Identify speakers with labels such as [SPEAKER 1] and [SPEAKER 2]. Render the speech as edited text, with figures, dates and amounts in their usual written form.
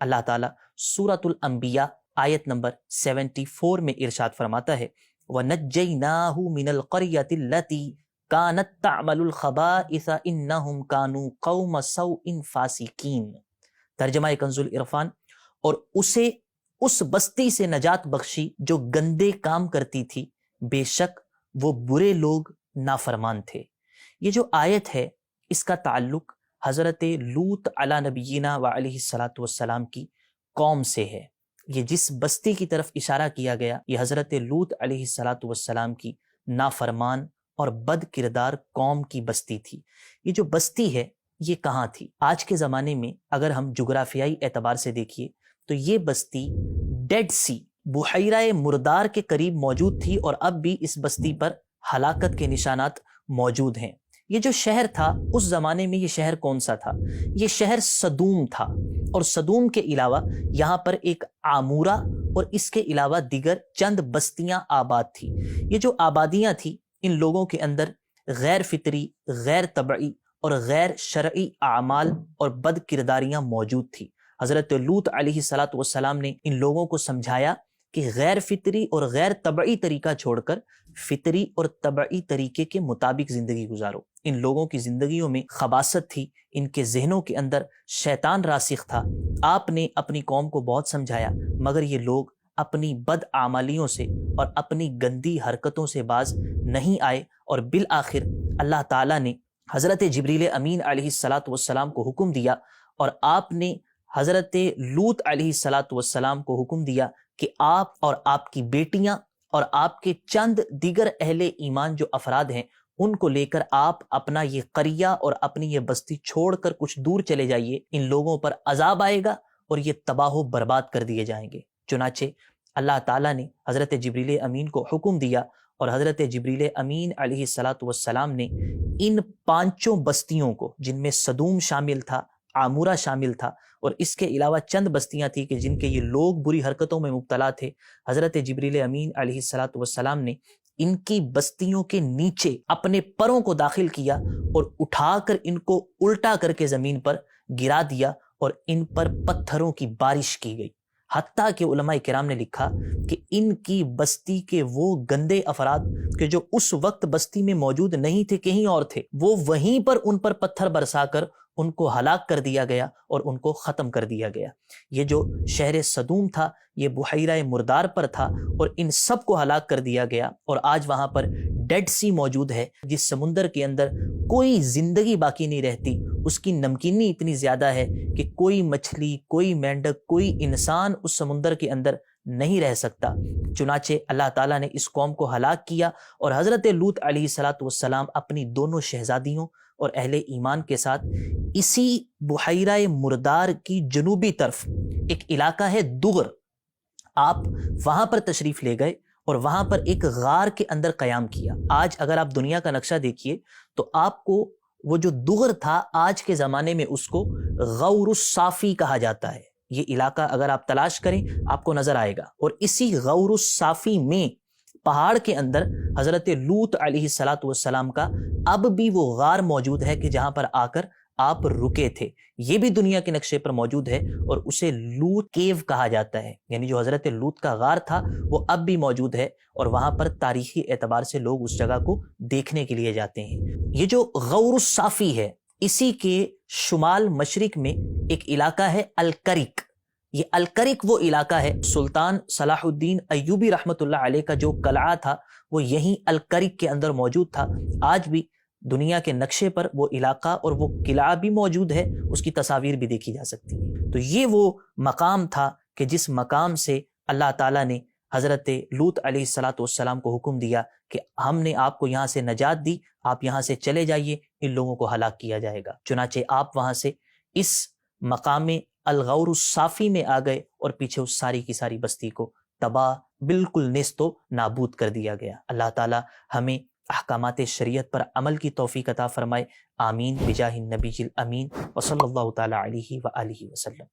[SPEAKER 1] اللہ تعالیٰ سورۃ الانبیاء آیت نمبر 74 میں ارشاد فرماتا ہے وَنَجَّيْنَاهُ مِنَ الْقَرْيَةِ الَّتِي كَانَتْ تَعْمَلُ الْخَبَائِثَ إِنَّهُمْ كَانُوا قَوْمَ سَوْءٍ فَاسِقِينَ۔ ترجمہ کنز العرفان، اور اسے اس بستی سے نجات بخشی جو گندے کام کرتی تھی، بے شک وہ برے لوگ نافرمان تھے۔ یہ جو آیت ہے اس کا تعلق حضرت لوط علی نبینا و علیہ الصلاۃ والسلام کی قوم سے ہے۔ یہ جس بستی کی طرف اشارہ کیا گیا یہ حضرت لوط علیہ الصلاۃ والسلام کی نافرمان اور بد کردار قوم کی بستی تھی۔ یہ جو بستی ہے یہ کہاں تھی؟ آج کے زمانے میں اگر ہم جغرافیائی اعتبار سے دیکھیے تو یہ بستی ڈیڈ سی، بحیرہ مردار کے قریب موجود تھی، اور اب بھی اس بستی پر ہلاکت کے نشانات موجود ہیں۔ یہ جو شہر تھا اس زمانے میں، یہ شہر کون سا تھا؟ یہ شہر صدوم تھا، اور صدوم کے علاوہ یہاں پر ایک عامورہ اور اس کے علاوہ دیگر چند بستیاں آباد تھی۔ یہ جو آبادیاں تھیں ان لوگوں کے اندر غیر فطری، غیر طبعی اور غیر شرعی اعمال اور بد کرداریاں موجود تھی۔ حضرت لوط علیہ السلام نے ان لوگوں کو سمجھایا کہ غیر فطری اور غیر طبعی طریقہ چھوڑ کر فطری اور طبعی طریقے کے مطابق زندگی گزارو۔ ان لوگوں کی زندگیوں میں خباثت تھی، ان کے ذہنوں کے اندر شیطان راسخ تھا۔ آپ نے اپنی قوم کو بہت سمجھایا، مگر یہ لوگ اپنی بد اعمالیوں سے اور اپنی گندی حرکتوں سے باز نہیں آئے، اور بالآخر اللہ تعالیٰ نے حضرت جبریل امین علیہ السلام کو حکم دیا، اور آپ نے حضرت لوط علیہ السلام کو حکم دیا کہ آپ اور آپ کی بیٹیاں اور آپ کے چند دیگر اہل ایمان جو افراد ہیں ان کو لے کر آپ اپنا یہ قریہ اور اپنی یہ بستی چھوڑ کر کچھ دور چلے جائیے، ان لوگوں پر عذاب آئے گا اور یہ تباہ و برباد کر دیے جائیں گے۔ چنانچہ اللہ تعالیٰ نے حضرت جبریل امین کو حکم دیا، اور حضرت جبریل امین علیہ السلام نے ان 5 بستیوں کو، جن میں صدوم شامل تھا، عامورہ شامل تھا، اور اس کے علاوہ چند بستیاں تھیں کہ جن کے یہ لوگ بری حرکتوں میں مبتلا تھے، حضرت جبریل امین علیہ السلام نے ان کی بستیوں کے نیچے اپنے پروں کو داخل کیا اور اٹھا کر ان کو الٹا کر کے زمین پر گرا دیا، اور ان پر پتھروں کی بارش کی گئی۔ حتیٰ کہ علماء کرام نے لکھا کہ ان کی بستی کے وہ گندے افراد کہ جو اس وقت بستی میں موجود نہیں تھے، کہیں اور تھے، وہ وہیں پر ان پر پتھر برسا کر ان کو ہلاک کر دیا گیا اور ان کو ختم کر دیا گیا۔ یہ جو شہر صدوم تھا یہ بحیرہ مردار پر تھا، اور ان سب کو ہلاک کر دیا گیا، اور آج وہاں پر ڈیڈ سی موجود ہے، جس سمندر کے اندر کوئی زندگی باقی نہیں رہتی۔ اس کی نمکینی اتنی زیادہ ہے کہ کوئی مچھلی، کوئی مینڈک، کوئی انسان اس سمندر کے اندر نہیں رہ سکتا۔ چنانچہ اللہ تعالیٰ نے اس قوم کو ہلاک کیا، اور حضرت لوط علیہ السلام اپنی دونوں شہزادیوں اور اہل ایمان کے ساتھ اسی بحیرہ مردار کی جنوبی طرف ایک علاقہ ہے دغر، آپ وہاں پر تشریف لے گئے اور وہاں پر ایک غار کے اندر قیام کیا۔ آج اگر آپ دنیا کا نقشہ دیکھیے تو آپ کو وہ جو دغر تھا آج کے زمانے میں اس کو غور الصافی کہا جاتا ہے۔ یہ علاقہ اگر آپ تلاش کریں آپ کو نظر آئے گا، اور اسی غور الصافی میں پہاڑ کے اندر حضرت لوط علیہ السلام کا اب بھی وہ غار موجود ہے کہ جہاں پر آ کر آپ رکے تھے۔ یہ بھی دنیا کے نقشے پر موجود ہے، اور اسے لوط کیو کہا جاتا ہے، یعنی جو حضرت لوط کا غار تھا وہ اب بھی موجود ہے، اور وہاں پر تاریخی اعتبار سے لوگ اس جگہ کو دیکھنے کے لیے جاتے ہیں۔ یہ جو غور الصافی ہے اسی کے شمال مشرق میں ایک علاقہ ہے الکرک۔ یہ الکرک وہ علاقہ ہے، سلطان صلاح الدین ایوبی رحمۃ اللہ علیہ کا جو قلعہ تھا وہ یہیں الکرک کے اندر موجود تھا۔ آج بھی دنیا کے نقشے پر وہ علاقہ اور وہ قلعہ بھی موجود ہے، اس کی تصاویر بھی دیکھی جا سکتی ہیں۔ تو یہ وہ مقام تھا کہ جس مقام سے اللہ تعالیٰ نے حضرت لوط علیہ السلام کو حکم دیا کہ ہم نے آپ کو یہاں سے نجات دی، آپ یہاں سے چلے جائیے، ان لوگوں کو ہلاک کیا جائے گا۔ چنانچہ آپ وہاں سے اس مقام الغور الصافی میں آ گئے، اور پیچھے اس ساری کی ساری بستی کو تباہ، بالکل نیست و نابود کر دیا گیا۔ اللہ تعالیٰ ہمیں احکامات شریعت پر عمل کی توفیق عطا فرمائے۔ آمین بجاہ النبی الامین، وصلی اللہ تعالیٰ علیہ وآلہ وسلم۔